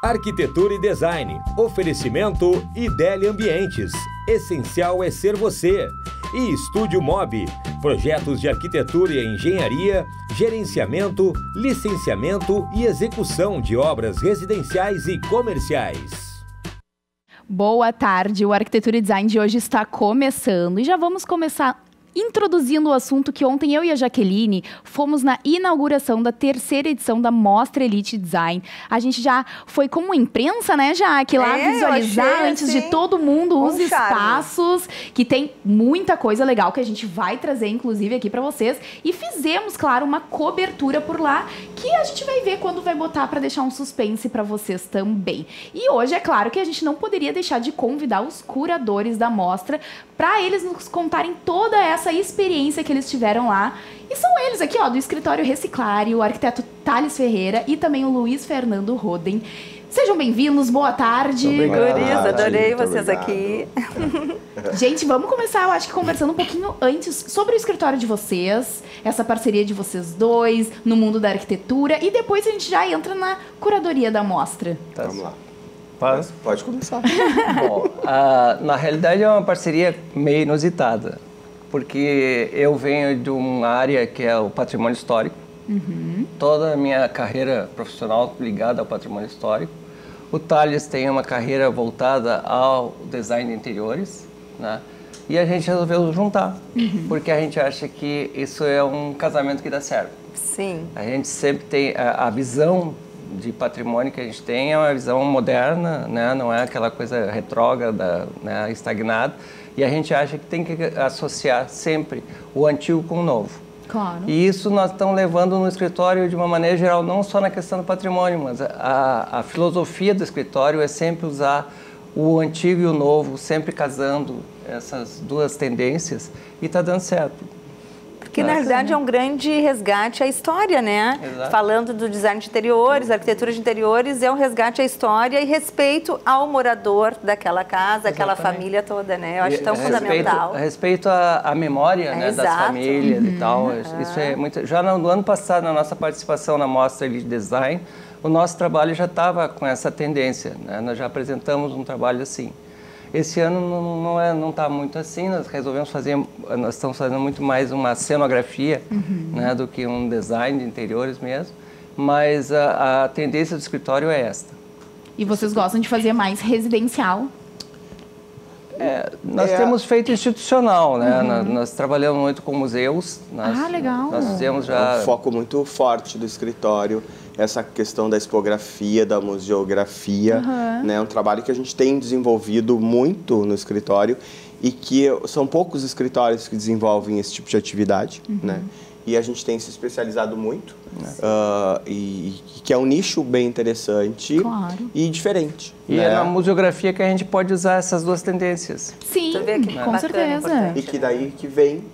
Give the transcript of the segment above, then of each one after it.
Arquitetura e Design. Oferecimento Ideli Ambientes. Essencial é ser você. E Estúdio Mob. Projetos de arquitetura e engenharia, gerenciamento, licenciamento e execução de obras residenciais e comerciais. Boa tarde, o Arquitetura e Design de hoje está começando e já vamos começar introduzindo o assunto que ontem eu e a Jaqueline fomos na inauguração da 3ª edição da Mostra Elite Design. A gente já foi como imprensa, né, Jaque? Lá visualizar antes de todo mundo os espaços, que tem muita coisa legal que a gente vai trazer, inclusive, aqui para vocês. E fizemos, claro, uma cobertura por lá, que a gente vai ver quando vai botar para deixar um suspense para vocês também. E hoje, é claro que a gente não poderia deixar de convidar os curadores da mostra para eles nos contarem toda essa experiência que eles tiveram lá. E são eles aqui, ó, do Escritório Reciclário, o arquiteto Thales Ferreira e também o Luiz Fernando Roden. Sejam bem-vindos, boa tarde. Gurias, adorei vocês aqui. Gente, vamos começar, eu acho que conversando um pouquinho antes sobre o escritório de vocês, essa parceria de vocês dois, no mundo da arquitetura, e depois a gente já entra na curadoria da mostra. Tá. Vamos lá. Pode começar. Bom, na realidade é uma parceria meio inusitada, porque eu venho de uma área que é o patrimônio histórico. Toda a minha carreira profissional ligada ao patrimônio histórico. O Thales tem uma carreira voltada ao design de interiores, né? E a gente resolveu juntar, porque a gente acha que isso é um casamento que dá certo. Sim. A gente sempre tem a visão de patrimônio que a gente tem é uma visão moderna, né? Não é aquela coisa retrógrada, né? Estagnada. E a gente acha que tem que associar sempre o antigo com o novo. Claro. E isso nós estamos levando no escritório de uma maneira geral, não só na questão do patrimônio, mas a filosofia do escritório é sempre usar o antigo e o novo, sempre casando essas duas tendências, e está dando certo. Porque, na realidade, é um grande resgate à história, né? Exato. Falando do design de interiores, arquitetura de interiores, é um resgate à história e respeito ao morador daquela casa, aquela família toda, né? Eu acho tão fundamental. Respeito à memória, né, das famílias e tal. Isso é muito... Já no ano passado, na nossa participação na Mostra Elite Design, o nosso trabalho já estava com essa tendência, né? Nós já apresentamos um trabalho assim. Esse ano não está muito assim, nós estamos fazendo muito mais uma cenografia, né, do que um design de interiores mesmo, mas a tendência do escritório é esta. E vocês gostam de fazer mais residencial? Nós temos feito institucional, né? Nós trabalhamos muito com museus. Legal. Nós fizemos já... É um foco muito forte do escritório, essa questão da expografia, da museografia, né? É um trabalho que a gente tem desenvolvido muito no escritório e que são poucos escritórios que desenvolvem esse tipo de atividade, né? E a gente tem se especializado muito, e que é um nicho bem interessante e diferente. E é na museografia que a gente pode usar essas duas tendências. Sim, com certeza. E que daí que vem,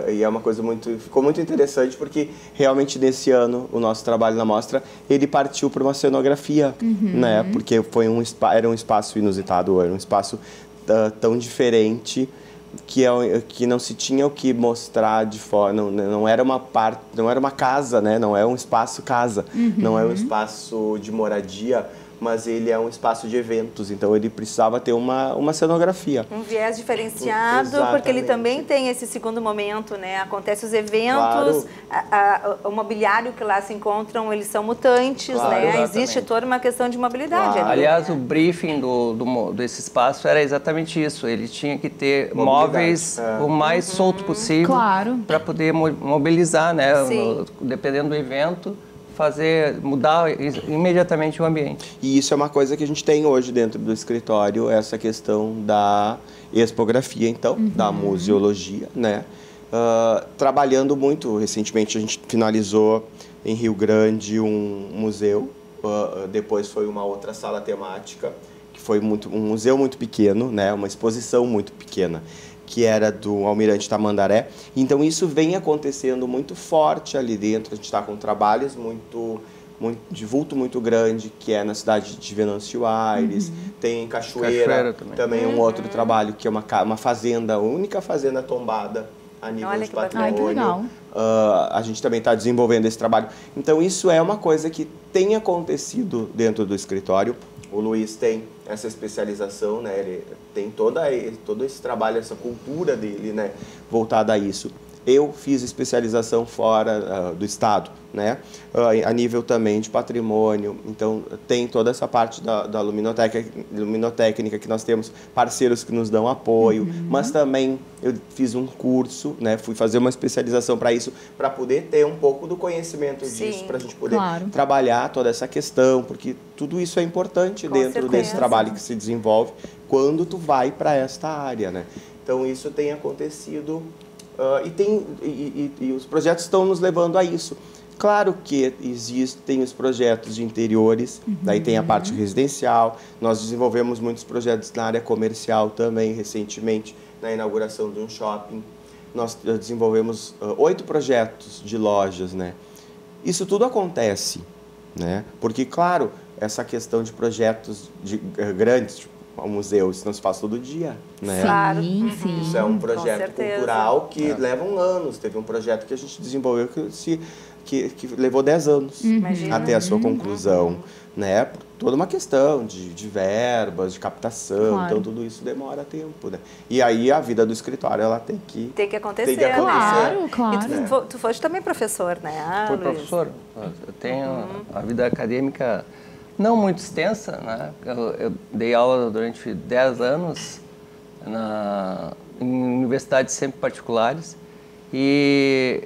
e é uma coisa ficou muito interessante, porque realmente nesse ano o nosso trabalho na mostra, ele partiu para uma cenografia, né? Porque era um espaço inusitado, era um espaço tão diferente, que não se tinha o que mostrar de fora, não era uma casa, né? Não é um espaço casa, não é um espaço de moradia, mas ele é um espaço de eventos, então ele precisava ter uma cenografia. Um viés diferenciado, porque ele também tem esse segundo momento, né? Acontecem os eventos, o mobiliário que lá se encontram, eles são mutantes, né? Exatamente. Existe toda uma questão de mobilidade. Ali, aliás, o briefing desse espaço era exatamente isso, ele tinha que ter móveis o mais solto possível para poder mobilizar, né? Dependendo do evento, mudar imediatamente o ambiente. E isso é uma coisa que a gente tem hoje dentro do escritório, essa questão da expografia, então, da museologia, né? Trabalhando muito, recentemente a gente finalizou em Rio Grande um museu, depois foi uma outra sala temática, que foi um museu muito pequeno, né? Uma exposição muito pequena, que era do Almirante Tamandaré. Então, isso vem acontecendo muito forte ali dentro. A gente está com trabalhos de vulto muito grande, que é na cidade de Venâncio Aires. Tem em Cachoeira também um outro trabalho, que é uma fazenda, a única fazenda tombada a nível de patrimônio. Que legal. A gente também está desenvolvendo esse trabalho. Então, isso é uma coisa que tem acontecido dentro do escritório O Luiz tem essa especialização, né? Ele tem todo esse trabalho, essa cultura dele, né? Voltada a isso. Eu fiz especialização fora do estado, né? A nível também de patrimônio. Então, tem toda essa parte da luminotécnica, que nós temos parceiros que nos dão apoio. Mas também eu fiz um curso, né? Fui fazer uma especialização para isso, para poder ter um pouco do conhecimento disso, para a gente poder trabalhar toda essa questão, porque tudo isso é importante dentro desse trabalho que se desenvolve quando tu vai para esta área, né? Então, isso tem acontecido... E os projetos estão nos levando a isso. Claro que existem os projetos de interiores, daí tem a parte residencial. Nós desenvolvemos muitos projetos na área comercial também, recentemente, na inauguração de um shopping. Nós desenvolvemos 8 projetos de lojas, né? Isso tudo acontece, né? Porque, claro, essa questão de projetos grandes, tipo, o museu, isso não se faz todo dia, né? Claro. Sim. Isso é um projeto cultural que leva anos. Teve um projeto que a gente desenvolveu que levou 10 anos até a sua conclusão, né? Por toda uma questão de verbas, de captação, então tudo isso demora tempo, né? E aí a vida do escritório, ela tem que acontecer. Claro. E tu foste também professor, né? Fui professor. Eu tenho a vida acadêmica não muito extensa, né? Eu dei aula durante 10 anos em universidades sempre particulares,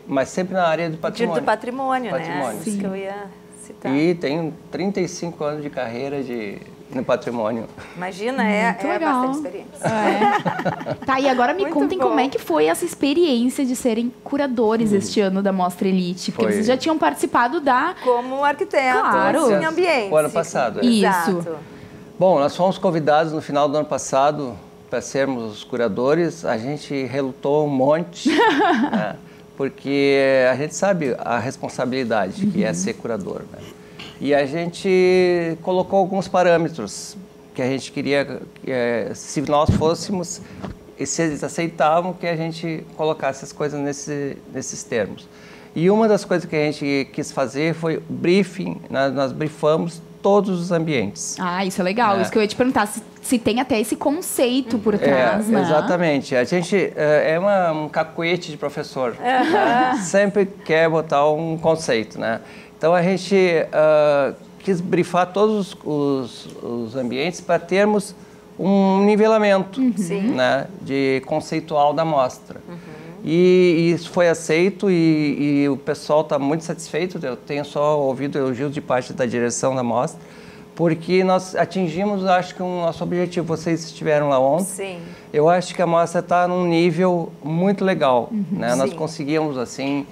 mas sempre na área do patrimônio. Do patrimônio, né? Isso que eu ia citar. E tenho 35 anos de carreira no patrimônio. Imagina, é bastante experiência. Tá, e agora me contem como é que foi essa experiência de serem curadores este ano da Mostra Elite. Porque vocês já tinham participado como arquitetos em ambiente. O ano passado. Isso. Bom, nós fomos convidados no final do ano passado para sermos os curadores. A gente relutou um monte, né? Porque a gente sabe a responsabilidade que é ser curador, né? E a gente colocou alguns parâmetros que a gente queria, se nós fôssemos, e se eles aceitavam que a gente colocasse as coisas nesses termos. E uma das coisas que a gente quis fazer foi briefing, nós briefamos todos os ambientes. Ah, isso é legal. Isso que eu ia te perguntar, se tem até esse conceito por trás, né? Exatamente. A gente é um cacuete de professor. Né? Sempre quer botar um conceito, né? Então, a gente quis brifar todos os ambientes para termos um nivelamento, né, de conceitual da mostra. E isso foi aceito e o pessoal está muito satisfeito. Eu tenho só ouvido elogios de parte da direção da mostra, porque nós atingimos, acho que, o nosso objetivo. Vocês estiveram lá ontem. Sim. Eu acho que a mostra está num nível muito legal. Né? Nós conseguimos, assim,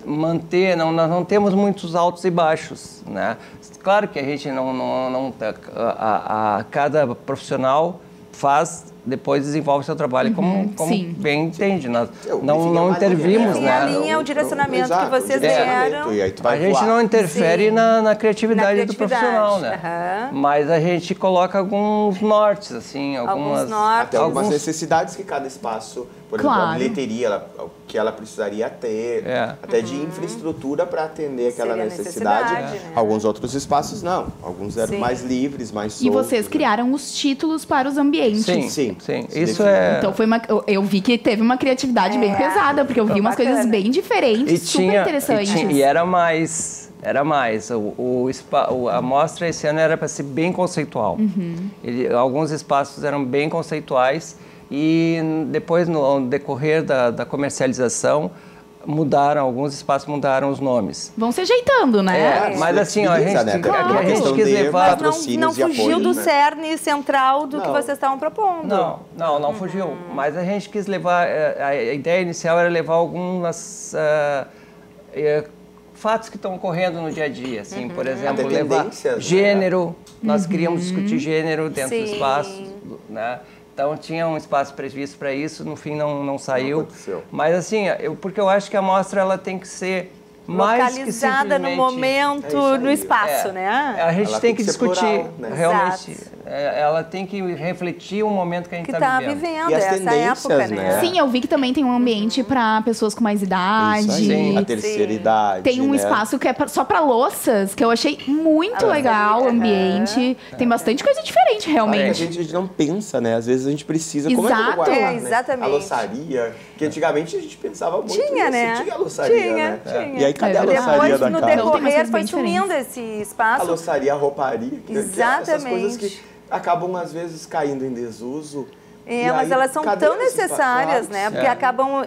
manter, nós não temos muitos altos e baixos, né? Claro que a gente cada profissional depois desenvolve seu trabalho como bem entende. Nós não intervimos, né? A linha, o direcionamento que vocês deram. E aí tu vai a gente não interfere na criatividade do profissional, né? Mas a gente coloca alguns nortes, assim, algumas necessidades que cada espaço, por exemplo, a bilheteria, que ela precisaria ter, até de infraestrutura para atender aquela necessidade. Né? Alguns outros espaços não, alguns eram mais livres, mais soltos. E vocês criaram os títulos para os ambientes. Sim. Isso Então eu vi que teve uma criatividade bem pesada, porque eu vi umas coisas bem diferentes, super interessantes. E era mais. A mostra esse ano era para ser bem conceitual. Alguns espaços eram bem conceituais e depois, no decorrer da comercialização, alguns espaços mudaram os nomes. Vão se ajeitando, né? Mas assim, a gente quis levar... Mas não fugiu do cerne central do que vocês estavam propondo. Não fugiu. Mas a gente quis levar... A ideia inicial era levar alguns fatos que estão ocorrendo no dia a dia. Assim, por exemplo, levar gênero. Nós queríamos discutir gênero dentro do espaço, né? Então, tinha um espaço previsto para isso, no fim não saiu. Não aconteceu. Mas assim, porque eu acho que a mostra ela tem que ser localizada no momento, no espaço, né? A gente ela tem que discutir, plural, né? realmente. Exato. Ela tem que refletir o momento que a gente está vivendo. E as essa tendências, época, né? Sim, eu vi que também tem um ambiente para pessoas com mais idade. Isso aí, a Sim. terceira idade. Tem um espaço que é só para louças, que eu achei muito legal o ambiente. Tem bastante coisa diferente, A realmente. gente não pensa, né? Às vezes a gente precisa... Como Exato. é que eu guardar, né? Exatamente. A louçaria, que antigamente a gente pensava muito Tinha, nisso. né? Tinha a louçaria, Tinha, né? tinha. E aí, cadê a verdade. louçaria Depois, da no casa? Não, tem umas decorrer, coisas foi bem sumindo esse A espaço. louçaria, a rouparia. Essas coisas Exatamente. que acabam, às vezes, caindo em desuso. Mas elas são tão necessárias, né? Porque acabam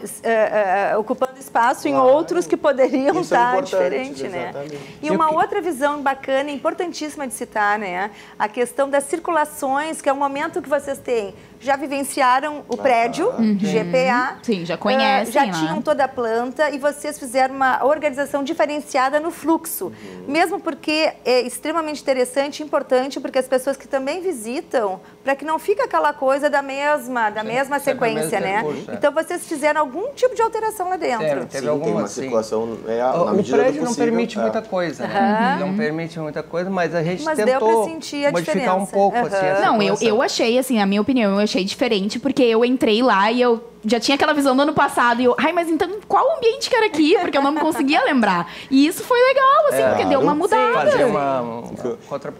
ocupando espaço em outros que poderiam estar diferente, né? E uma outra visão bacana, importantíssima de citar, né? A questão das circulações, que é o momento que vocês têm. Já vivenciaram o prédio, GPA. Sim, já conhecem, já né? tinham toda a planta e vocês fizeram uma organização diferenciada no fluxo. Mesmo porque é extremamente interessante e importante, porque as pessoas que também visitam, para que não fique aquela coisa da mesma sequência, né? Então, vocês fizeram algum tipo de alteração lá dentro. Teve Sim, alguma, tem uma sim. circulação na O medida do prédio não possível, permite muita coisa, né? Não permite muita coisa, mas a gente Mas deu tentou pra sentir a modificar um diferença. pouco. Assim, essa Não, circulação. eu achei, assim, a minha opinião, eu achei diferente, porque eu entrei lá e eu já tinha aquela visão do ano passado, e eu, mas então qual ambiente que era aqui? Porque eu não conseguia lembrar. E isso foi legal, assim, porque deu uma mudada. Fazer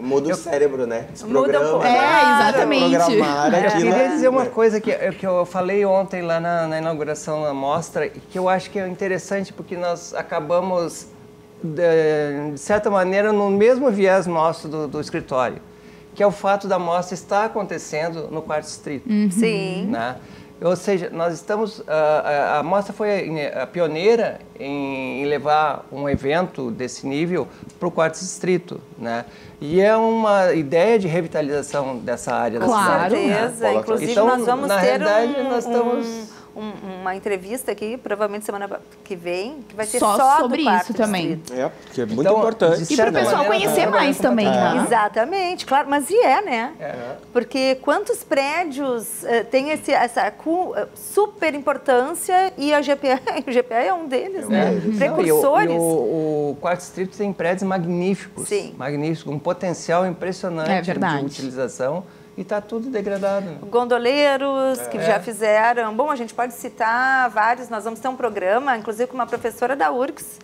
Muda o cérebro, né? Muda um pouco. Exatamente. Programar Eu aquilo, queria dizer uma né? coisa que eu falei ontem lá na inauguração da mostra, que eu acho que é interessante, porque nós acabamos, de certa maneira, no mesmo viés nosso do escritório, que é o fato da mostra estar acontecendo no Quarto Distrito. Sim. Né? Ou seja, nós estamos... A mostra foi a pioneira em levar um evento desse nível para o Quarto Distrito, né? E é uma ideia de revitalização dessa área da cidade. Com certeza. Né? Inclusive, então, nós vamos na ter realidade, nós estamos... uma entrevista aqui, provavelmente semana que vem, que vai ser Só só sobre do Quarto isso também. Distrito. Porque é muito Então, importante. E para o pessoal maneira, conhecer mais também, né? Exatamente, claro, mas né? Porque quantos prédios têm essa super importância e a GPA é um deles, né? Precursores. Não, o Quarto Distrito tem prédios magníficos, Sim. magníficos, um potencial impressionante de utilização. E está tudo degradado. Né? Gondoleiros que já fizeram. Bom, a gente pode citar vários. Nós vamos ter um programa, inclusive com uma professora da URGS,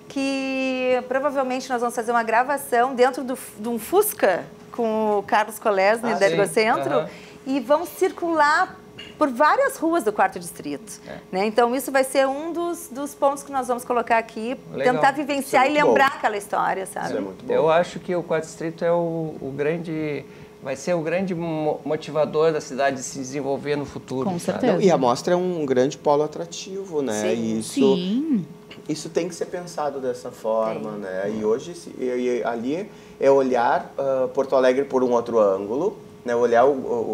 que provavelmente nós vamos fazer uma gravação dentro de um Fusca com o Carlos Kolesny da Ergocentro e vamos circular por várias ruas do Quarto Distrito. Né? Então, isso vai ser um dos pontos que nós vamos colocar aqui, tentar vivenciar e lembrar aquela história, sabe? Isso é muito bom. Eu acho que o Quarto Distrito é o grande... Vai ser o grande motivador da cidade de se desenvolver no futuro. Com certeza. Não, e a mostra é um grande polo atrativo, né? Sim. Isso tem que ser pensado dessa forma, né? E hoje ali é olhar Porto Alegre por um outro ângulo, né? Olhar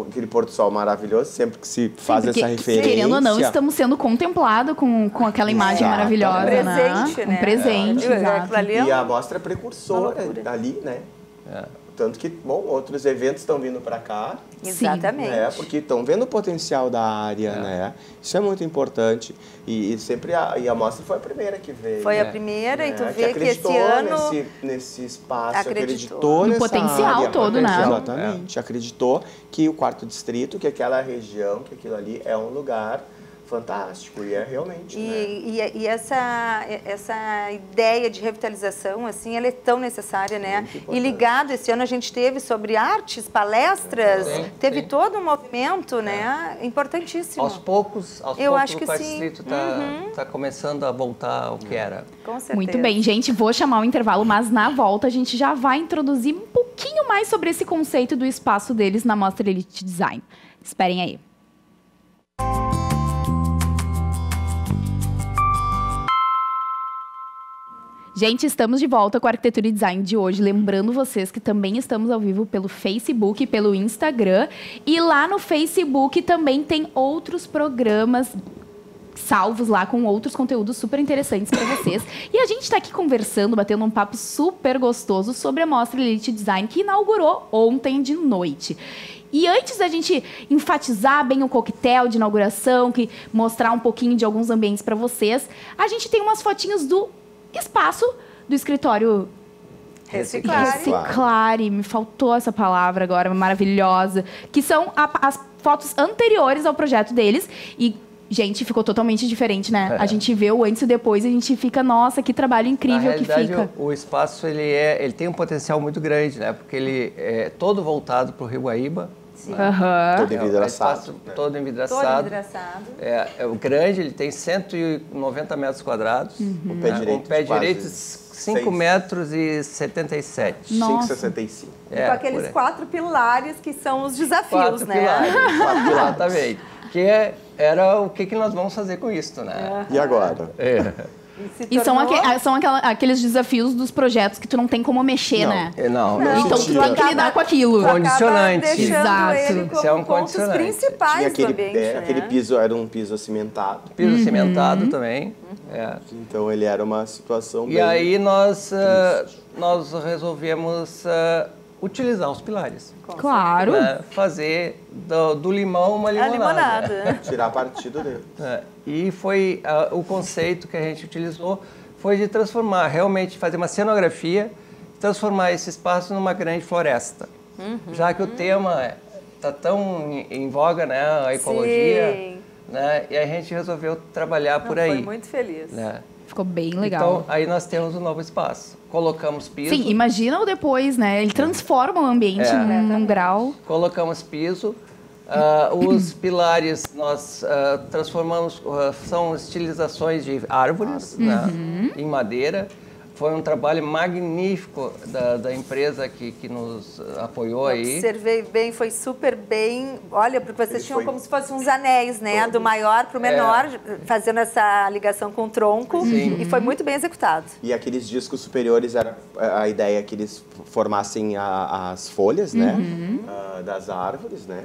aquele pôr do sol maravilhoso, sempre que se faz essa referência. Querendo ou não, estamos sendo contemplados com aquela imagem maravilhosa, presente, né? né? Um presente, exato. E a mostra é precursora ali, né? Tanto que, outros eventos estão vindo para cá. Exatamente. Né? Porque estão vendo o potencial da área, né? Isso é muito importante. E sempre a mostra foi a primeira que veio. Foi a primeira, e tu que vê que esse ano... nesse espaço, acreditou nessa potencial área. todo, né? Exatamente. Acreditou que o Quarto Distrito, que aquela região, que aquilo ali é um lugar fantástico, e é realmente, e essa ideia de revitalização, assim, ela é tão necessária, né? E ligado, esse ano a gente teve sobre artes, palestras, teve todo um movimento, né? Importantíssimo. Aos poucos acho que o Quarto sim. Distrito está começando a voltar ao que era. Com certeza. Muito bem, gente, vou chamar o intervalo, mas na volta a gente já vai introduzir um pouquinho mais sobre esse conceito do espaço deles na Mostra Elite Design. Esperem aí. Gente, estamos de volta com a Arquitetura e Design de hoje. Lembrando vocês que também estamos ao vivo pelo Facebook e pelo Instagram. E lá no Facebook também tem outros programas salvos lá com outros conteúdos super interessantes para vocês. E a gente está aqui conversando, batendo um papo super gostoso sobre a Mostra Elite Design, que inaugurou ontem de noite. E antes da gente enfatizar bem o coquetel de inauguração, mostrar um pouquinho de alguns ambientes para vocês, a gente tem umas fotinhos do espaço do escritório Reciclare, me faltou essa palavra agora, maravilhosa, que são as fotos anteriores ao projeto deles e, gente, ficou totalmente diferente, né? A gente vê o antes e depois e a gente fica, nossa, que trabalho incrível que fica. O espaço, ele tem um potencial muito grande, né? Porque ele é todo voltado para o Rio Guaíba. Todo envidraçado. Todo envidraçado. É o grande, ele tem 190 metros quadrados. O pé direito. O pé direito, 5 metros e 77. 5,65. E com aqueles 4 pilares que são os desafios, 4 né? pilares, 4 pilares, exatamente. Que era o que nós vamos fazer com isso, né? E agora? E são aqueles desafios dos projetos que tu não tem como mexer, né? Não. Então tu tem que lidar com aquilo. Condicionante. Exato. Isso é um pontos condicionante. principais do ambiente, né? Aquele piso era um piso acimentado. Piso cimentado também. Então ele era uma situação E aí nós resolvemos utilizar os pilares. Claro. Fazer do limão uma limonada. Tirar partido dele. E foi o conceito que a gente utilizou foi de transformar, realmente fazer uma cenografia, transformar esse espaço numa grande floresta. Já que o tema está tão em voga, né, a ecologia. Sim. Né, e a gente resolveu trabalhar por aí. Foi muito feliz. Né? Ficou bem legal. Então, aí nós temos um novo espaço. Colocamos piso. Sim, imagina o depois, né? Ele transforma o ambiente num grau. Colocamos piso. Os pilares nós transformamos, são estilizações de árvores, né, em madeira. Foi um trabalho magnífico da empresa que nos apoiou aí. Observei bem, foi super bem. Olha, porque vocês tinham como se fossem uns anéis, né? Do maior para o menor, fazendo essa ligação com o tronco. Sim. E foi muito bem executado. E aqueles discos superiores, era a ideia que eles formassem as folhas, né? Das árvores, né?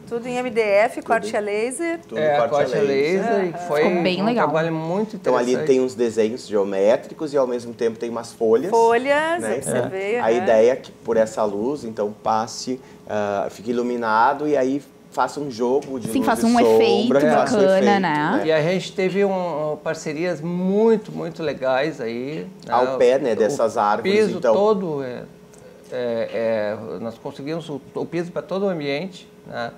Tudo em MDF, corte a laser. Tudo corte a laser. E foi Ficou bem legal. Trabalho muito interessante. Então ali tem uns desenhos geométricos e ao mesmo tempo tem umas folhas. Folhas, observei. A ideia é que por essa luz, então passe, fique iluminado e aí faça um jogo de luz faça e um sombra, efeito faça um bacana, efeito, né? E a gente teve parcerias muito, muito legais aí. Ao pé, né, dessas árvores. O piso então todo, nós conseguimos o piso para todo o ambiente, né?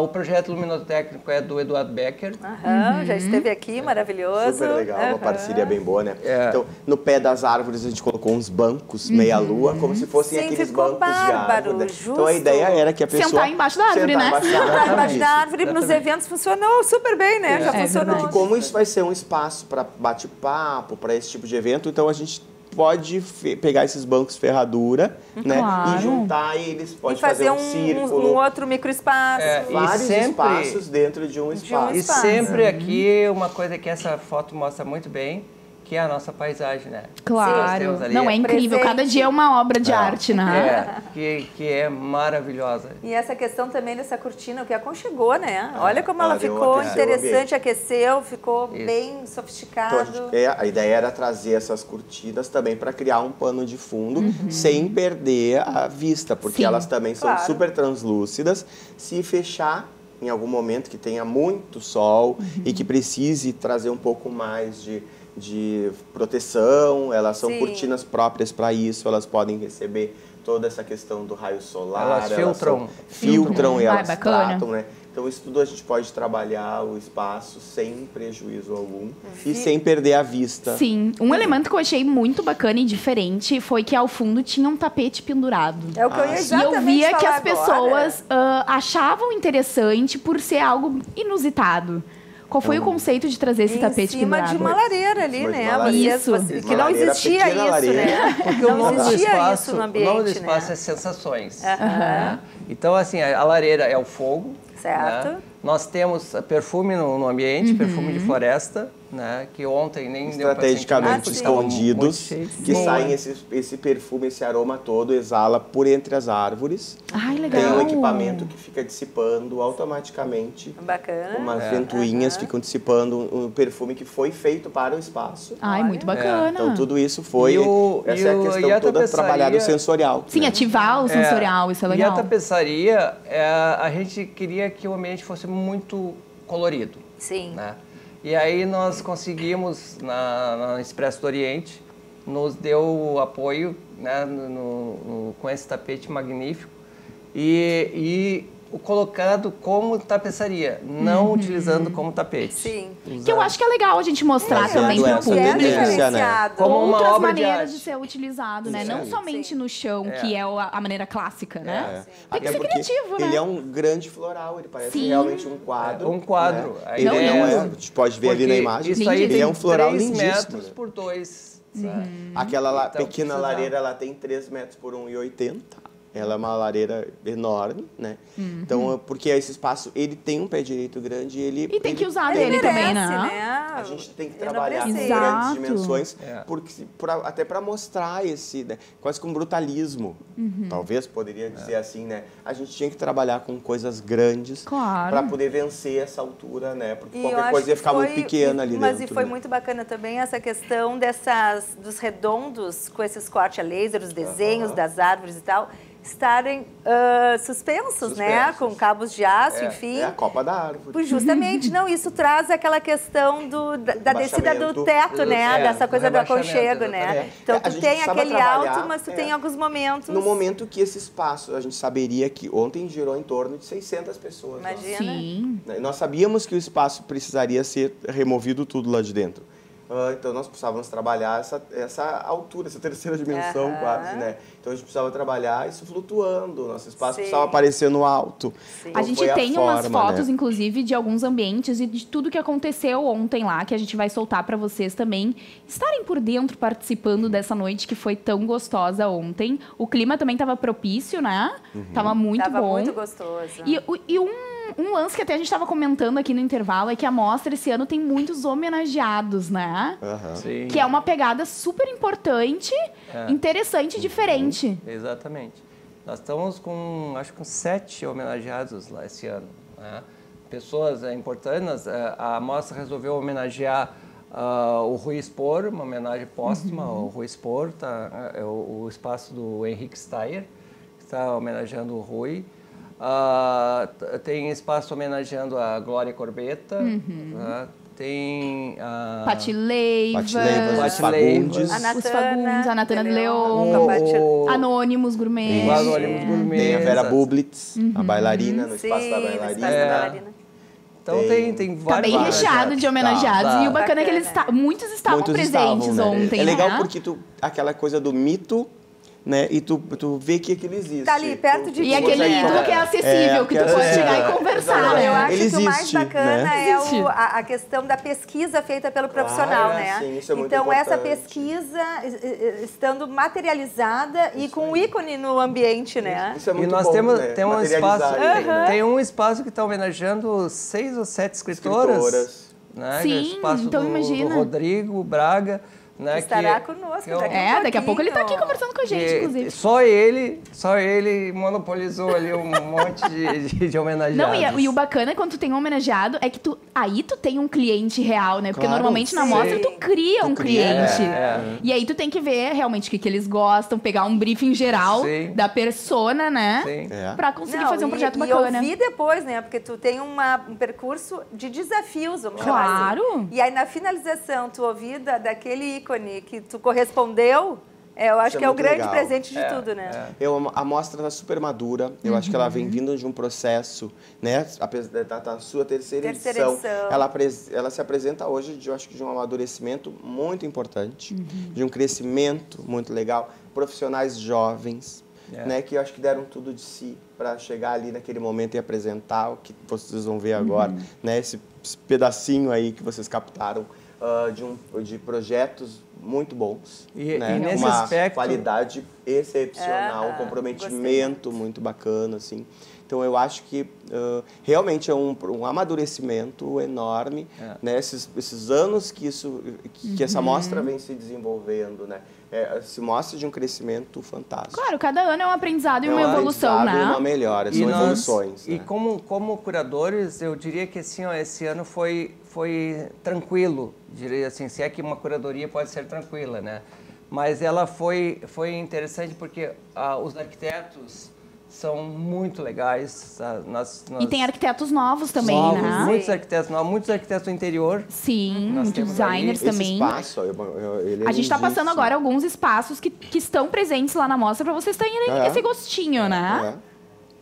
O projeto luminotécnico é do Eduardo Becker. Já esteve aqui, maravilhoso. Super legal, uma parceria bem boa, né? Então, no pé das árvores a gente colocou uns bancos meia-lua, como se fossem aqueles bancos de árvore. Então a ideia era que a pessoa... Sentar embaixo da árvore, né? Sentar embaixo da árvore, nos eventos funcionou super bem, né? Já funcionou. Porque como isso vai ser um espaço para bate-papo, para esse tipo de evento, então a gente pode pegar esses bancos ferradura, né, e juntar eles, pode fazer um círculo. Um outro microespaço. Vários espaços dentro de um espaço. E sempre aqui, uma coisa que essa foto mostra muito bem, que é a nossa paisagem, né? Claro. Não, é incrível. Cada dia é uma obra de arte, né? Que é maravilhosa. E essa questão também dessa cortina, que aconchegou, né? Olha como ela ficou interessante, aqueceu, ficou bem sofisticado. Então, a ideia era trazer essas cortinas também para criar um pano de fundo sem perder a vista, porque elas também são super translúcidas. Se fechar em algum momento que tenha muito sol e que precise trazer um pouco mais de proteção, elas são cortinas próprias para isso, elas podem receber toda essa questão do raio solar. Elas filtram e elas tratam, né? Então, isso tudo a gente pode trabalhar o espaço sem prejuízo algum e sem perder a vista. Sim. Um elemento que eu achei muito bacana e diferente foi que ao fundo tinha um tapete pendurado. É o que eu ia exatamente E eu via que as falar pessoas achavam interessante por ser algo inusitado. Qual foi o conceito de trazer esse tapete pendurado? Em cima de uma lareira ali, né? Isso. Que não existia isso, né? Porque não existia isso no ambiente, o nome do espaço é sensações. Né? Então, assim, a lareira é o fogo. Certo. Né? Nós temos perfume no ambiente, perfume de floresta, né? Que ontem nem estrategicamente escondidos, que saem esse perfume, esse aroma todo, exala por entre as árvores. Ai, legal. Tem um equipamento que fica dissipando automaticamente. Bacana. Umas ventoinhas ficam dissipando um perfume que foi feito para o espaço. Ai, muito bacana. Então tudo isso foi, essa é a questão toda trabalhada sensorial. Sim, ativar o sensorial, isso é legal. E a tapeçaria, a gente queria que o ambiente fosse muito colorido. Sim. Né? E aí nós conseguimos, na Expresso do Oriente, nos deu apoio, né, com esse tapete magnífico e colocado como tapeçaria, não utilizando como tapete. Sim. Que eu acho que é legal a gente mostrar também para o público como uma outras obra maneiras de ser utilizado, né? Não Sim. somente no chão, que é a maneira clássica, né? Tem que Até ser porque criativo, né? ele é um grande floral, ele parece Sim. realmente um quadro. Um quadro. Né? Ele não é, a gente pode ver ali na imagem, isso aí ele é um floral 3 lindíssimo. metros por 2. Aquela Então, pequena lareira, ela tem 3 metros por 1,80. Ela é uma lareira enorme, né? Então, porque esse espaço, ele tem um pé direito grande e tem que usar Ele dele merece, também, né? A gente tem que Eu não trabalhar com preciso. grandes Exato. dimensões, até para mostrar esse, né, quase que um brutalismo. Talvez poderia dizer assim, né? A gente tinha que trabalhar com coisas grandes para poder vencer essa altura, né? Porque qualquer coisa ia ficar muito pequena ali dentro. Mas foi né? muito bacana também essa questão dos redondos com esses cortes a laser, os desenhos das árvores e tal, estarem suspensos, né? Com cabos de aço, enfim. É a copa da árvore. Pois justamente, não, isso traz aquela questão da descida do teto, né? Dessa coisa do aconchego, né? Então, tu tem aquele alto, mas tu tem alguns momentos... No momento que esse espaço, a gente saberia que ontem girou em torno de 600 pessoas. Imagina. Sim. Nós sabíamos que o espaço precisaria ser removido tudo lá de dentro. Então, nós precisávamos trabalhar essa altura, essa terceira dimensão quase, né? Então, a gente precisava trabalhar isso flutuando, nosso espaço precisava aparecer no alto. A gente tem umas fotos, inclusive, de alguns ambientes e de tudo que aconteceu ontem lá, que a gente vai soltar para vocês também estarem por dentro, participando dessa noite que foi tão gostosa ontem. O clima também estava propício, né? Tava muito bom. Tava muito gostoso. E um lance que até a gente estava comentando aqui no intervalo é que a mostra esse ano tem muitos homenageados, né? Sim. Que é uma pegada super importante, interessante e diferente. Exatamente. Nós estamos com, acho que com 7 homenageados lá esse ano. Né? Pessoas importantes. A mostra resolveu homenagear o Rui Spor, uma homenagem póstuma ao Rui Spor. É o espaço do Henrique Steyer, que está homenageando o Rui. Tem espaço homenageando a Glória Corbetta, tem a Pati Leiva, os Fagundes, a Natana de Leon, Anônimos Gourmet. Tem a Vera Bublitz, a bailarina, no espaço da bailarina. Então tem vários. Tá bem recheado de homenageados. E o bacana é que muitos estavam presentes ontem. É legal porque aquela coisa do mito, né? E tu vê que aquilo existe. Tá ali, perto de ti. E aquele ídolo que é acessível, que tu pode chegar e conversar, né? Eu acho Ele que o mais existe, bacana né? é a questão da pesquisa feita pelo profissional, né? Sim, isso é muito então, essa importante. pesquisa estando materializada e com o ícone no ambiente, né? Isso é muito E nós bom, temos né? um espaço, Materializar, tem um espaço que está homenageando 6 ou 7 escritoras. Né? Sim, o espaço então do imagina. Rodrigo Braga. Né, Estará conosco daqui a pouco ele está aqui conversando com a gente, inclusive. Só ele monopolizou ali um monte de homenageados. Não, e o bacana é quando tu tem um homenageado é que tu tem um cliente real, né? Porque normalmente na mostra tu cria um cliente. E aí tu tem que ver realmente o que eles gostam, pegar um briefing geral da persona, né? Sim. Pra conseguir fazer um projeto bacana. E ouvir depois, né? Porque tu tem um percurso de desafios, vamos chamar assim. Claro. E aí na finalização, tu ouvir daquele ícone que tu correspondeu, eu acho que é o grande presente de tudo, né? A mostra está super madura. Eu acho que ela vem vindo de um processo, né? Apesar da sua terceira edição. Ela se apresenta hoje, eu acho que de um amadurecimento muito importante, de um crescimento muito legal. Profissionais jovens, né? Que eu acho que deram tudo de si para chegar ali naquele momento e apresentar o que vocês vão ver agora, né? Esse pedacinho aí que vocês captaram de projetos muito bons, né? E nesse uma aspecto, qualidade excepcional, um comprometimento muito bacana, assim. Então, eu acho que realmente é um amadurecimento enorme, né? Esses anos que essa mostra vem se desenvolvendo, né? Se mostra de um crescimento fantástico. Claro, cada ano é um aprendizado e uma evolução, né? Uma melhora, são evoluções. E né? como curadores, eu diria que assim, esse ano foi tranquilo, diria assim, se é que uma curadoria pode ser tranquila, né? Mas ela foi interessante porque os arquitetos são muito legais. E tem arquitetos novos também, né? Muitos arquitetos novos, muitos arquitetos do interior. Sim, muitos designers também. Esse espaço, ele é a gente está passando agora alguns espaços que estão presentes lá na mostra para vocês terem esse gostinho, né?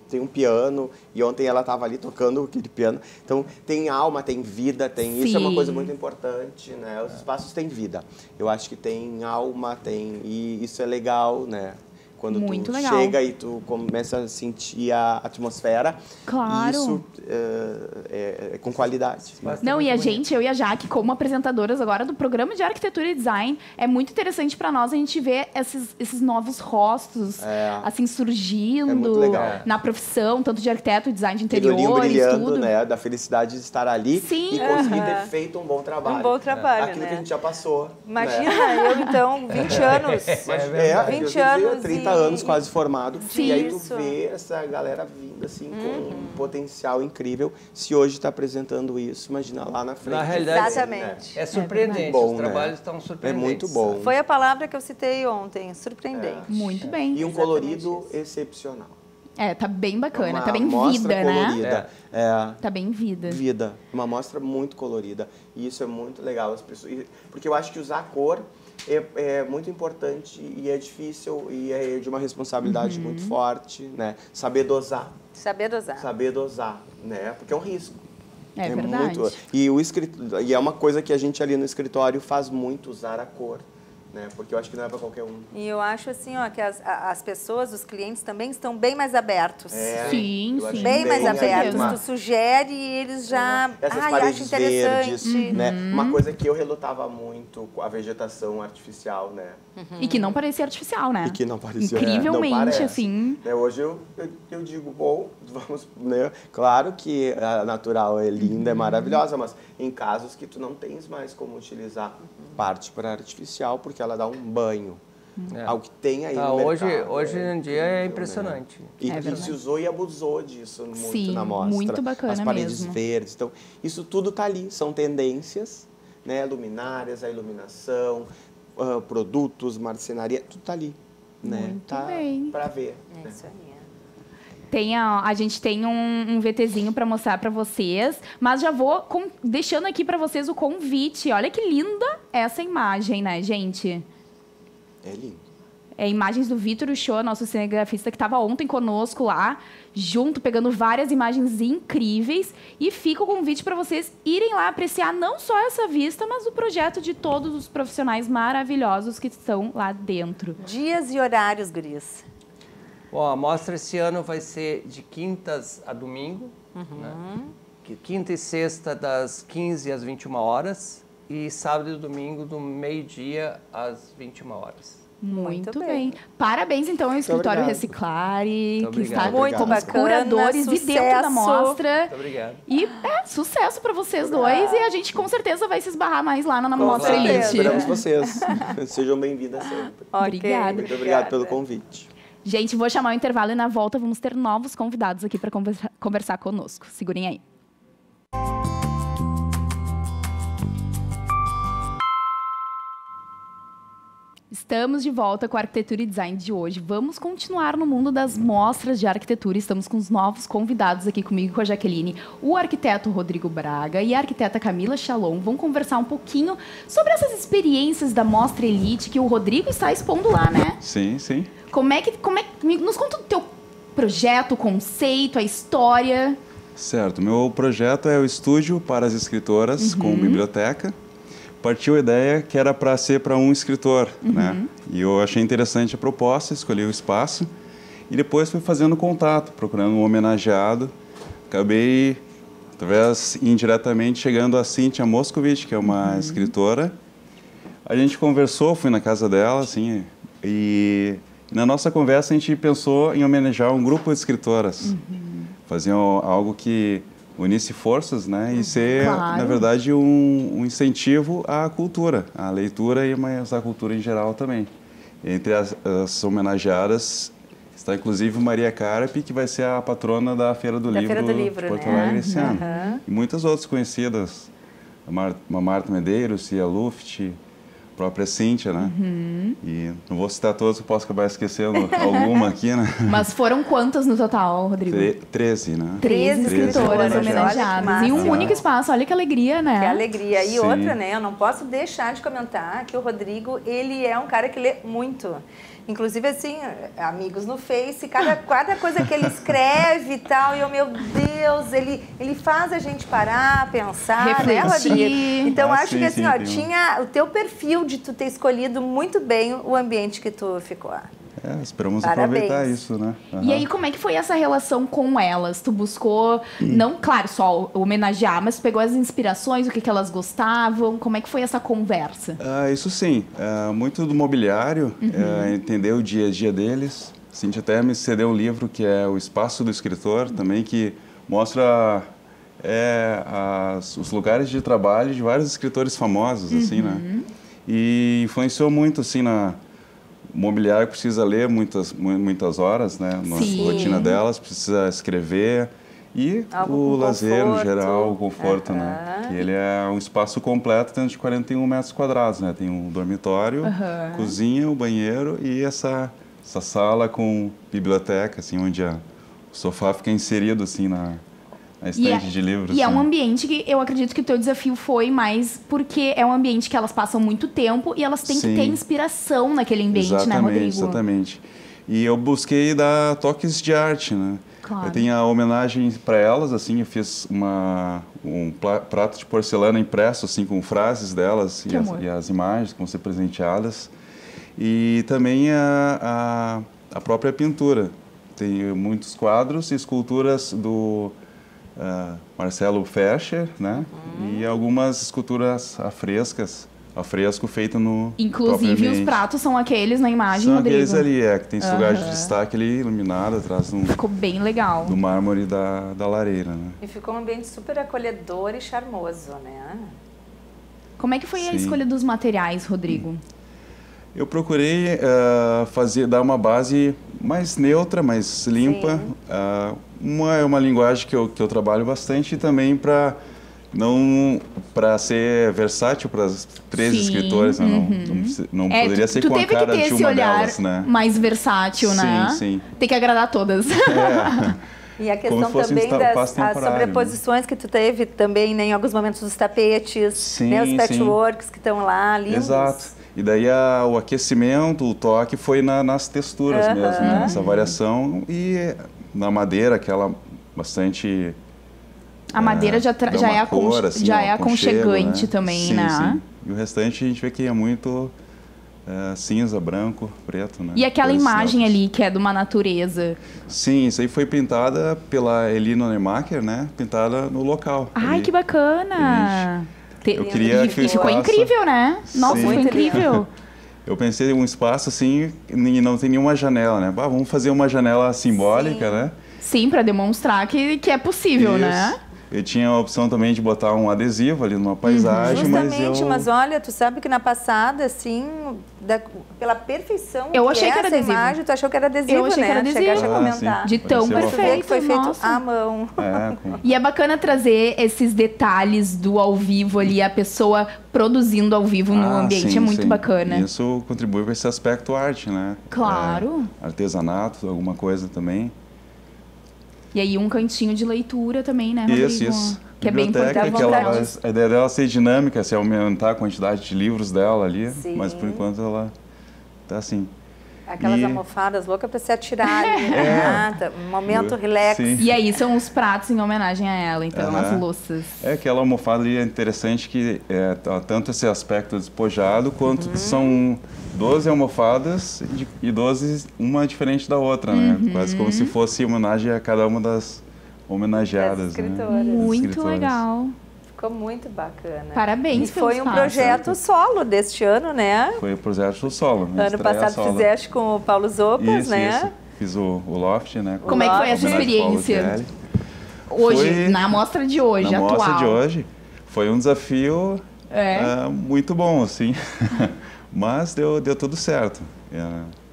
Tem um piano, e ontem ela estava ali tocando aquele piano. Então, tem alma, tem vida, tem... Isso é uma coisa muito importante, né? Os espaços têm vida. Eu acho que tem alma, e isso é legal, né? Quando muito tu legal. chega e tu começa a sentir a atmosfera. Claro. Isso é com qualidade. Não, e eu e a Jaque, como apresentadoras agora do programa de arquitetura e design, é muito interessante para nós a gente ver esses novos rostos, assim, surgindo na profissão, tanto de arquiteto, design de interiores, brilhando, tudo. né? Da felicidade de estar ali Sim. e conseguir ter feito um bom trabalho. Um bom trabalho, Aquilo né? que a gente já passou. Imagina, eu então, 20 anos. 20 anos 30 anos quase formado. Sim, e aí tu vê essa galera vindo assim com um potencial incrível. Se hoje está apresentando isso, imagina lá na frente. Na realidade, exatamente. É surpreendente. Bom, os trabalhos estão surpreendentes. É muito bom. Foi a palavra que eu citei ontem, surpreendente. Muito bem. E um colorido excepcional. Tá bem bacana, Uma tá bem mostra vida, colorida. né? Tá bem vida. Vida. Uma mostra muito colorida. E isso é muito legal. Porque eu acho que usar a cor é muito importante e é difícil e é de uma responsabilidade muito forte, né? Saber dosar. Saber dosar. Saber dosar, né? Porque é um risco. É verdade. E é uma coisa que a gente ali no escritório faz muito, usar a cor. Né? Porque eu acho que não é para qualquer um. E eu acho assim, ó, que as pessoas, os clientes também estão bem mais abertos. Sim. Bem mais abertos. Tu sugere e eles já acham interessante. Verdes, né? Uma coisa que eu relutava muito com a vegetação artificial, né? E que não parecia artificial, né? E que não parecia. Incrivelmente, não parece, assim. né? Hoje eu digo, bom, vamos, né? Claro que a natural é linda, é maravilhosa, mas em casos que tu não tens mais como utilizar parte para artificial, porque ela dá um banho. Ao que tem aí no mercado. Hoje em dia é impressionante. Né? E se usou e abusou disso muito na mostra. Muito bacana. As paredes mesmo. verdes. Então, isso tudo está ali. São tendências, né? Luminárias, a iluminação, produtos, marcenaria, tudo está ali. Né? Muito bem. Para ver. É isso aí. A gente tem um VTzinho para mostrar para vocês, mas já vou deixando aqui para vocês o convite. Olha que linda essa imagem, né, gente? É lindo. Imagens do Vitor Uchoa, nosso cinegrafista que estava ontem conosco lá, junto, pegando várias imagens incríveis. E fica o convite para vocês irem lá apreciar não só essa vista, mas o projeto de todos os profissionais maravilhosos que estão lá dentro. Dias e horários, guris. Bom, a mostra esse ano vai ser de quintas a domingo, né? Quinta e sexta das 15 às 21 horas e sábado e domingo do meio-dia às 21 horas. Muito bem. Parabéns, então, ao Escritório Reciclare, que está como os curadores e dentro da mostra. Muito obrigado. E sucesso para vocês dois. E a gente, com certeza, vai se esbarrar mais lá na Mostra Elite. Esperamos vocês. Sejam bem-vindas sempre. Obrigada. Muito obrigado pelo convite. Gente, vou chamar o intervalo e na volta vamos ter novos convidados aqui para conversar conosco. Segurem aí. Estamos de volta com a Arquitetura e Design de hoje. Vamos continuar no mundo das mostras de arquitetura. Estamos com os novos convidados aqui comigo, com a Jaqueline, o arquiteto Rodrigo Braga e a arquiteta Camila Chalon. Vão conversar um pouquinho sobre essas experiências da Mostra Elite que o Rodrigo está expondo lá, né? Sim, sim. Nos conta o teu projeto, o conceito, a história. Certo. Meu projeto é o estúdio para as escritoras com biblioteca. Partiu a ideia que era para ser para um escritor, né? E eu achei interessante a proposta, escolhi o espaço e depois fui fazendo contato, procurando um homenageado. Acabei, talvez indiretamente, chegando a Cíntia Moscovitch, que é uma escritora. A gente conversou, fui na casa dela, assim, e na nossa conversa a gente pensou em homenagear um grupo de escritoras. Fazer algo que unisse forças, né? E ser, na verdade, um incentivo à cultura, à leitura, mas à cultura em geral também. Entre as homenageadas está, inclusive, Maria Carpi, que vai ser a patrona da Feira do Livro de Porto Alegre esse ano. E muitas outras conhecidas, a Marta Medeiros, Cia Luft, própria Cíntia, né? E não vou citar todos, eu posso acabar esquecendo alguma aqui, né? Mas foram quantas no total, Rodrigo? 13, né? 13 escritoras homenageadas. Em um único espaço, olha que alegria, né? Que alegria. E Sim. outra, né, eu não posso deixar de comentar que o Rodrigo, ele é um cara que lê muito. Inclusive, assim, amigos no Face, cada coisa que ele escreve e tal, e eu, meu Deus, ele faz a gente parar, pensar, refletir, né, Rodrigo? Então, acho sim, que assim, sim, ó, tinha o teu perfil de tu ter escolhido muito bem o ambiente que tu ficou. Esperamos Parabéns. aproveitar isso, né? E aí, como é que foi essa relação com elas? Tu buscou, não, claro, só homenagear, mas tu pegou as inspirações, o que elas gostavam? Como é que foi essa conversa? Isso sim, muito do mobiliário, entender o dia a dia deles. A Cíntia até me cedeu um livro que é O Espaço do Escritor, também, que mostra os lugares de trabalho de vários escritores famosos, assim, né? E influenciou muito, assim, o mobiliário precisa ler muitas horas, né? Na rotina delas, precisa escrever. E o lazer, no geral, o conforto, né? Que ele é um espaço completo dentro de 41 metros quadrados, né? Tem um dormitório, cozinha, o banheiro e essa sala com biblioteca, assim, onde o sofá fica inserido, assim, na estante de livros. E é um ambiente que eu acredito que o teu desafio foi mais porque é um ambiente que elas passam muito tempo e elas têm que ter inspiração naquele ambiente, né, Rodrigo? Exatamente. E eu busquei dar toques de arte, né? Claro. Eu tenho a homenagem para elas, assim, eu fiz um prato de porcelana impresso, assim, com frases delas e as imagens que vão ser presenteadas. E também a própria pintura. Tem muitos quadros e esculturas do Marcelo Fescher, né? E algumas esculturas a fresco feito no Inclusive os pratos são aqueles na imagem, são Rodrigo? São aqueles ali, que tem esse lugar de destaque ali, iluminado, atrás Ficou bem legal. do mármore da lareira, né? E ficou um ambiente super acolhedor e charmoso, né? Como é que foi a escolha dos materiais, Rodrigo? Eu procurei dar uma base mais neutra, mais limpa. É uma linguagem que eu trabalho bastante e também para ser versátil para as 13 escritoras, não poderia ser com a cara de uma delas, né? Mais versátil, né? Sim. Tem que agradar todas. E a questão também das sobreposições que tu teve também, né, em alguns momentos dos tapetes, né, os patchworks que estão lá, lindos. Exato. E daí o aquecimento, o toque foi nas texturas mesmo, né? Essa variação. E na madeira, aquela bastante... A madeira já é aconchegante, né? Também, né? Sim. E o restante a gente vê que é muito cinza, branco, preto, né? E aquela imagem ali que é de uma natureza? Sim, isso aí foi pintada pela Elina Nemacher, né? Pintada no local. Ai, que bacana! Eu queria que o espaço... Ficou incrível, né? Nossa, ficou incrível. Eu pensei em um espaço assim e não tem nenhuma janela, né? Vamos fazer uma janela simbólica, né? Sim, para demonstrar que é possível, né? Eu tinha a opção também de botar um adesivo ali numa paisagem, mas olha, tu sabe que na passada, assim, pela perfeição eu achei que era essa adesivo. Imagem, tu achou que era adesivo, eu achei né? Que era adesivo. Chegaste a comentar. De tão perfeito. Que foi feito à mão. E é bacana trazer esses detalhes do ao vivo ali, a pessoa produzindo ao vivo no ambiente, é muito bacana. Isso contribui para esse aspecto arte, né? Claro. Artesanato, alguma coisa também. E aí um cantinho de leitura também, né, Rodrigo? Isso. Que é bem importante. A ideia dela é ser dinâmica, se aumentar a quantidade de livros dela ali, mas por enquanto ela tá assim. Aquelas almofadas loucas para se atirar ali, um momento relax. Sim. E aí são os pratos em homenagem a ela, então, as louças. Aquela almofada ali é interessante que tanto esse aspecto despojado, quanto são 12 almofadas e 12, uma diferente da outra, né? Quase como se fosse homenagem a cada uma das homenageadas. Né? Muito legal. Ficou muito bacana. Parabéns. E foi um projeto solo deste ano, né? Foi um projeto solo. Ano passado fizeste com o Paulo Zopas, né? Isso. Fiz o Loft, né? Como é que foi essa experiência? Hoje, na amostra de hoje, atual. Na amostra de hoje, foi um desafio muito bom, assim. Mas deu tudo certo.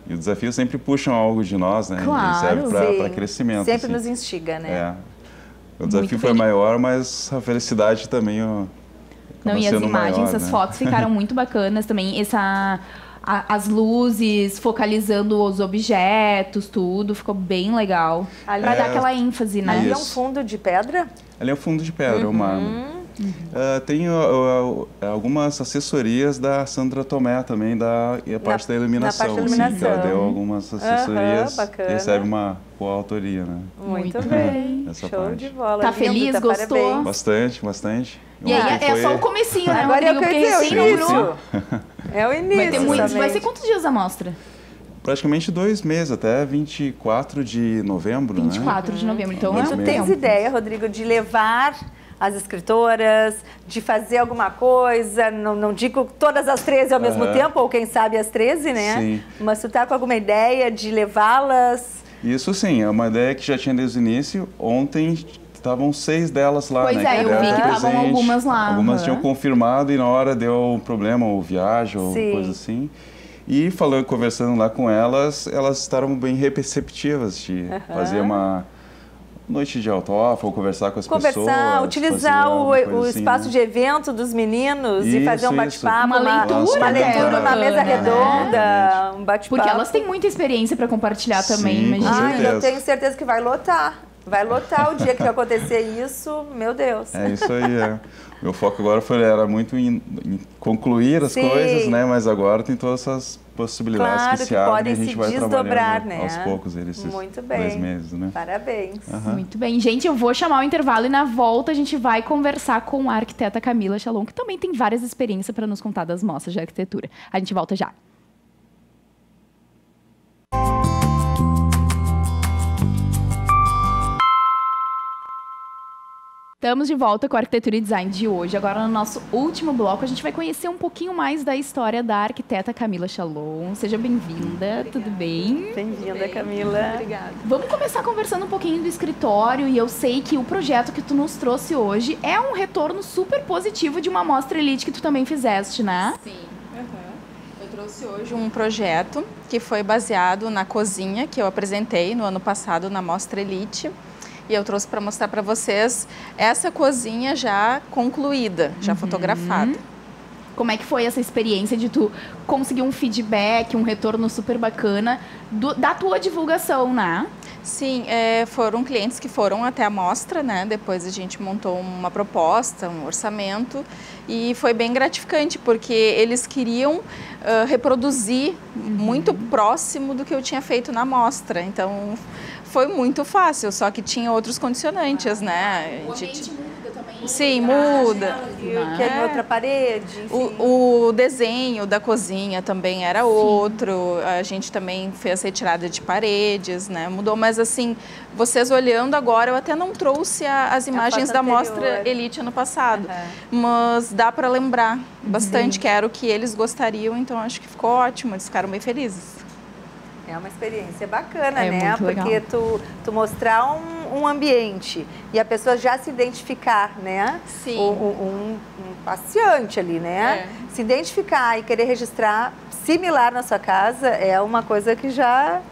E o desafio sempre puxa algo de nós, né? Claro, e serve para crescimento. Sempre nos instiga, né? O desafio foi maior, mas a felicidade também Não, e as imagens, as fotos ficaram muito bacanas também. As luzes focalizando os objetos, tudo, ficou bem legal. Pra dar aquela ênfase, né? Ali é um fundo de pedra? Ali é um fundo de pedra, o mármore. Tem algumas assessorias da Sandra Tomé também, da parte da iluminação. Na parte da iluminação. Sim, que ela deu algumas assessorias bacana. e recebe uma coautoria, né? Muito bem. Essa Show parte. de bola. Tá Lindo, feliz? Gostou? Parabéns. Bastante, bastante. E aí é só o comecinho, né, Agora eu Rodrigo? quero dizer, é o Porque início. É o início. vai ter muitos. somente. Vai ser quantos dias a mostra? Praticamente 2 meses, até 24 de novembro, 24 de novembro, então Dois é um meses. Tens tempo. ideia, Rodrigo, de levar as escritoras, de fazer alguma coisa, não digo todas as 13 ao mesmo tempo, ou quem sabe as 13, né? Sim. Mas tu tá com alguma ideia de levá-las? Isso sim, é uma ideia que já tinha desde o início. Ontem estavam 6 delas lá, Pois né? é, eu deram vi de que estavam presente. algumas lá. Algumas tinham confirmado e na hora deu um problema, ou viagem, ou Sim. coisa assim. E conversando lá com elas, elas estavam bem receptivas de fazer uma noite de autógrafo, ou conversar com as pessoas. Conversar, utilizar fazer o alguma coisa espaço assim, de evento dos meninos e fazer um Isso, bate-papo, Uma leitura, uma leitura, uma mesa bacana, redonda, um bate-papo. Porque elas têm muita experiência para compartilhar também, Sim, com imagina. Ai, eu certeza. tenho certeza que vai lotar. Vai lotar o dia que vai acontecer isso, meu Deus. É isso aí, Meu foco agora era muito em concluir as Sim. coisas, né? Mas agora tem todas essas possibilidades Claro que que se abrem podem e a gente se vai desdobrar, trabalhando né? aos poucos esses Muito bem. 2 meses, né? Parabéns. Muito bem. Gente, eu vou chamar o intervalo e na volta a gente vai conversar com a arquiteta Camila Chalon, que também tem várias experiências para nos contar das mostras de arquitetura. A gente volta já. Estamos de volta com a Arquitetura e Design de hoje. Agora, no nosso último bloco, a gente vai conhecer um pouquinho mais da história da arquiteta Camila Chalon. Seja bem-vinda, tudo bem? Bem-vinda, Camila. Obrigada. Vamos começar conversando um pouquinho do escritório, e eu sei que o projeto que tu nos trouxe hoje é um retorno super positivo de uma mostra Elite que tu também fizeste, né? Sim. Eu trouxe hoje um projeto que foi baseado na cozinha que eu apresentei no ano passado na Mostra Elite. E eu trouxe para mostrar para vocês essa cozinha já concluída, já fotografada. Como é que foi essa experiência de tu conseguir um feedback, um retorno super bacana da tua divulgação, né? Sim, foram clientes que foram até a mostra, né? Depois a gente montou uma proposta, um orçamento, e foi bem gratificante, porque eles queriam reproduzir muito próximo do que eu tinha feito na mostra. Então, foi muito fácil, só que tinha outros condicionantes, né? O ambiente muda também. Sim, muda. Que é em outra parede, enfim. O desenho da cozinha também era outro, a gente também fez retirada de paredes, né? Mudou, mas assim, vocês olhando agora, eu até não trouxe as imagens da Mostra Elite ano passado, mas dá para lembrar bastante que era o que eles gostariam, então acho que ficou ótimo, eles ficaram bem felizes. É uma experiência bacana, É né? muito legal. Porque tu mostrar um ambiente e a pessoa já se identificar, né? Sim. Um passeante ali, né? Se identificar e querer registrar similar na sua casa é uma coisa que já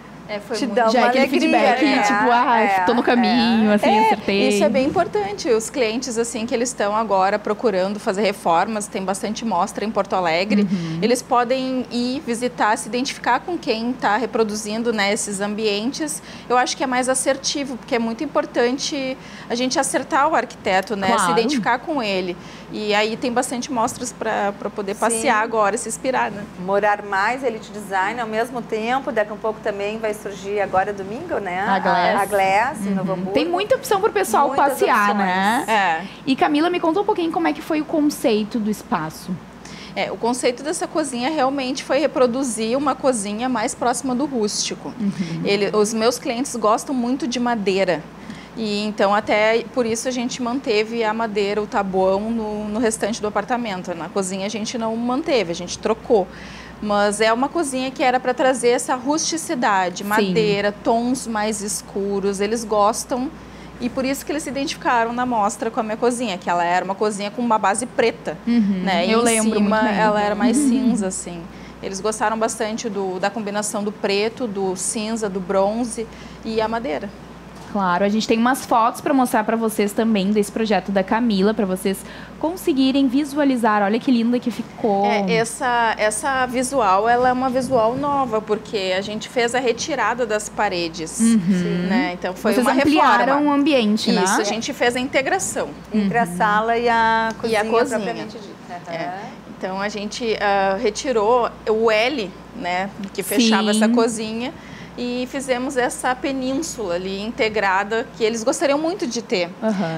Foi te muito... dá Já uma é aquele alegria, feedback, né? tipo, tô no caminho, assim, acertei. Isso é bem importante. Os clientes, assim, que eles estão agora procurando fazer reformas, tem bastante mostra em Porto Alegre, eles podem ir visitar, se identificar com quem está reproduzindo, né, esses ambientes. Eu acho que é mais assertivo, porque é muito importante a gente acertar o arquiteto, né, Claro. se identificar com ele. E aí tem bastante mostras para poder passear agora e se inspirar, né? Morar Mais, Elite Design, ao mesmo tempo, daqui a um pouco também vai surgir agora domingo, né? A Glass. A Glass, em Novo Hamburgo. Tem muita opção pro pessoal Muitas passear, opções. né? E Camila, me conta um pouquinho como é que foi o conceito do espaço. O conceito dessa cozinha realmente foi reproduzir uma cozinha mais próxima do rústico. Os meus clientes gostam muito de madeira. E então até por isso a gente manteve a madeira, o tabuão no restante do apartamento. Na cozinha a gente não manteve, a gente trocou. Mas é uma cozinha que era para trazer essa rusticidade, madeira, tons mais escuros, eles gostam. E por isso que eles se identificaram na mostra com a minha cozinha, que ela era uma cozinha com uma base preta, né? E Eu em lembro cima muito bem. ela era mais cinza, assim. Eles gostaram bastante da combinação do preto, do cinza, do bronze e a madeira. Claro, a gente tem umas fotos para mostrar para vocês também desse projeto da Camila, para vocês conseguirem visualizar. Olha que linda que ficou. Essa visual, ela é uma visual nova, porque a gente fez a retirada das paredes, né? Então foi Vocês uma ampliaram o ambiente, né? Isso, a gente fez a integração. Entre a sala e a cozinha, propriamente dita. Então a gente retirou o L, né, que fechava essa cozinha, e fizemos essa península ali integrada, que eles gostariam muito de ter,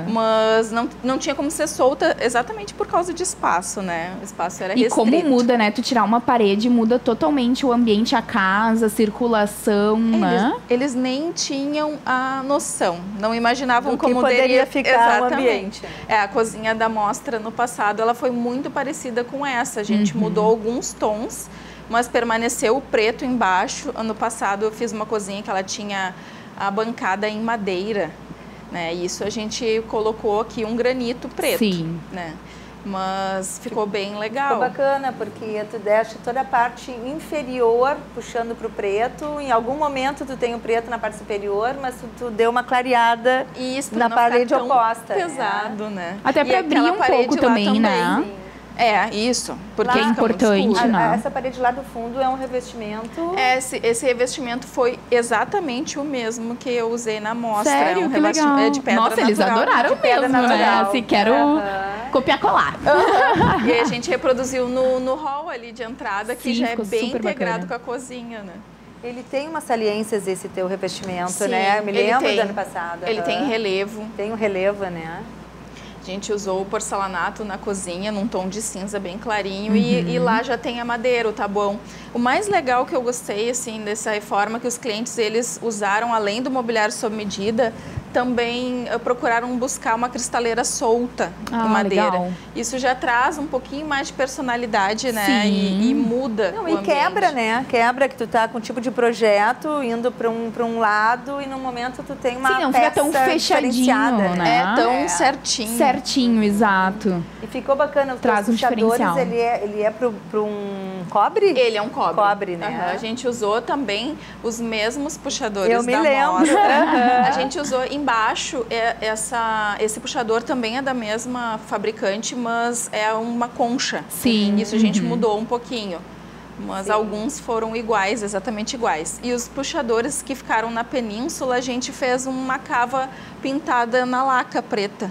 mas não tinha como ser solta exatamente por causa de espaço, né? O espaço era restrito. E como muda, né? Tu tirar uma parede, muda totalmente o ambiente, a casa, a circulação, né? Eles nem tinham a noção, não imaginavam como poderia ficar o ambiente. A cozinha da mostra no passado, ela foi muito parecida com essa. A gente mudou alguns tons, mas permaneceu o preto embaixo. Ano passado eu fiz uma cozinha que ela tinha a bancada em madeira, né? E isso a gente colocou aqui um granito preto, né? Mas ficou bem legal. Ficou bacana, porque tu deixa toda a parte inferior puxando para o preto. Em algum momento tu tem o preto na parte superior, mas tu deu uma clareada na parede oposta. Pesado, né? Até para abrir um pouco também, né? Isso, porque é importante, né? Essa parede lá do fundo é um revestimento. Esse revestimento foi exatamente o mesmo que eu usei na mostra. Sério? É um que legal. de pedra Nossa, eles natural, adoraram mesmo, né? Se quero copiar-colar. E aí a gente reproduziu no hall ali de entrada, que já é bem integrado com a cozinha, né? Ele tem umas saliências, esse teu revestimento, né? Eu me lembro do ano passado. Ele tem relevo. Tem um relevo, né? A gente usou o porcelanato na cozinha, num tom de cinza bem clarinho, e lá já tem a madeira, o tabuão. O mais legal que eu gostei, assim, dessa reforma, que os clientes, eles usaram, além do mobiliário sob medida, também procuraram buscar uma cristaleira solta em madeira. Legal. Isso já traz um pouquinho mais de personalidade, né? E muda o ambiente. Quebra, né? Quebra que tu tá com um tipo de projeto indo para um lado e no momento tu tem uma peça não fica tão fechadinho, né? Tão certinho. Certinho, exato. E ficou bacana. Traz um diferencial. Ele é para um cobre? Ele é um cobre. Cobre, né? A gente usou também os mesmos puxadores Eu me lembro. A gente usou embaixo, esse puxador também é da mesma fabricante, mas é uma concha. Sim. Isso a gente mudou um pouquinho. Mas alguns foram iguais, exatamente iguais. E os puxadores que ficaram na península, a gente fez uma cava pintada na laca preta.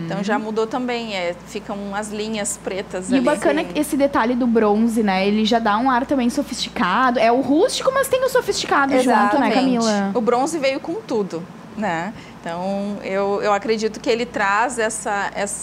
Então já mudou também, ficam as linhas pretas ali. E o bacana é esse detalhe do bronze, né? Ele já dá um ar também sofisticado. É o rústico, mas tem o sofisticado junto, né, Camila? O bronze veio com tudo, né? Então, eu acredito que ele traz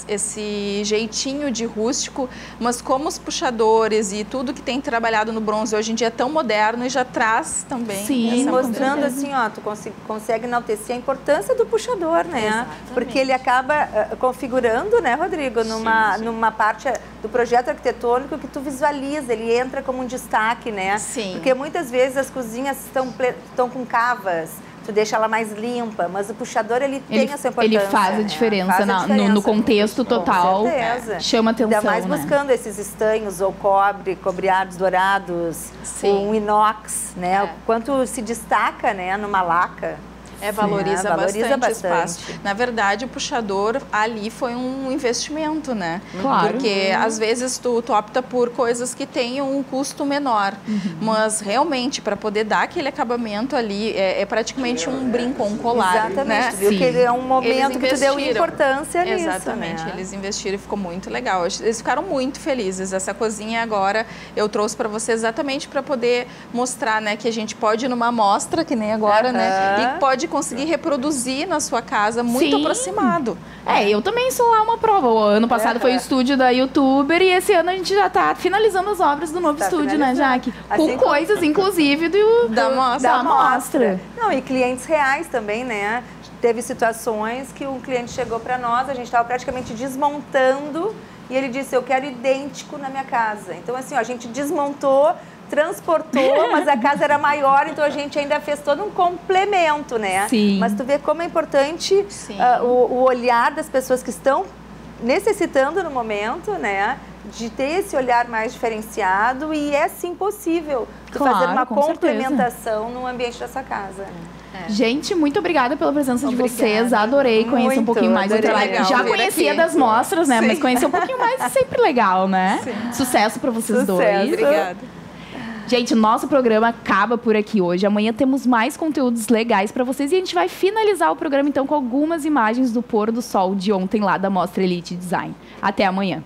esse jeitinho de rústico, mas como os puxadores e tudo que tem trabalhado no bronze hoje em dia é tão moderno e já traz também. Sim, mostrando assim, ó, tu consegue enaltecer a importância do puxador, né? Exatamente. Porque ele acaba configurando, né, Rodrigo, numa parte do projeto arquitetônico que tu visualiza, ele entra como um destaque, né? Sim. Porque muitas vezes as cozinhas estão com cavas, tu deixa ela mais limpa, mas o puxador, ele tem essa importância. Ele faz a diferença, no contexto total, com certeza. Chama atenção, ainda mais buscando esses estanhos, ou cobreados dourados, um inox, né? O quanto se destaca, né, numa laca. Valoriza bastante o espaço. Na verdade, o puxador ali foi um investimento, né? Claro. Porque às vezes tu opta por coisas que tenham um custo menor, mas realmente para poder dar aquele acabamento ali é praticamente um brinco, um colar. Exatamente. Né? Viu que é um momento que tu deu importância nisso. Exatamente. Né? Eles investiram e ficou muito legal. Eles ficaram muito felizes. Essa cozinha agora eu trouxe para vocês exatamente para poder mostrar, né, que a gente pode ir numa amostra, que nem agora, né? E pode conseguir reproduzir na sua casa muito aproximado. Eu também sou lá uma prova. O ano passado foi o estúdio da YouTuber e esse ano a gente já está finalizando as obras do novo estúdio, né, Jaque? Assim com coisas, inclusive, da mostra. Não, e clientes reais também, né? Teve situações que um cliente chegou para nós, a gente estava praticamente desmontando e ele disse, eu quero idêntico na minha casa. Então, assim, ó, a gente desmontou, transportou, mas a casa era maior, então a gente ainda fez todo um complemento, né? Sim. Mas tu vê como é importante o olhar das pessoas que estão necessitando no momento, né? De ter esse olhar mais diferenciado e é sim possível tu fazer uma complementação no ambiente dessa casa. Né? Gente, muito obrigada pela presença de vocês. Adorei conhecer um pouquinho mais do trabalho. Já conhecia das mostras, né? Sim. Mas conhecer um pouquinho mais é sempre legal, né? Sim. Sucesso para vocês dois. Obrigada. Gente, nosso programa acaba por aqui hoje. Amanhã temos mais conteúdos legais para vocês e a gente vai finalizar o programa então com algumas imagens do pôr do sol de ontem lá da Mostra Elite Design. Até amanhã.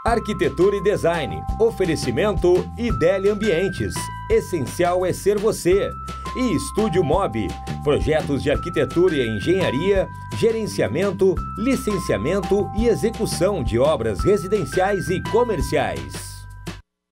Arquitetura e Design. Oferecimento Idélia Ambientes. Essencial é ser você. E Estúdio Mob. Projetos de arquitetura e engenharia, gerenciamento, licenciamento e execução de obras residenciais e comerciais.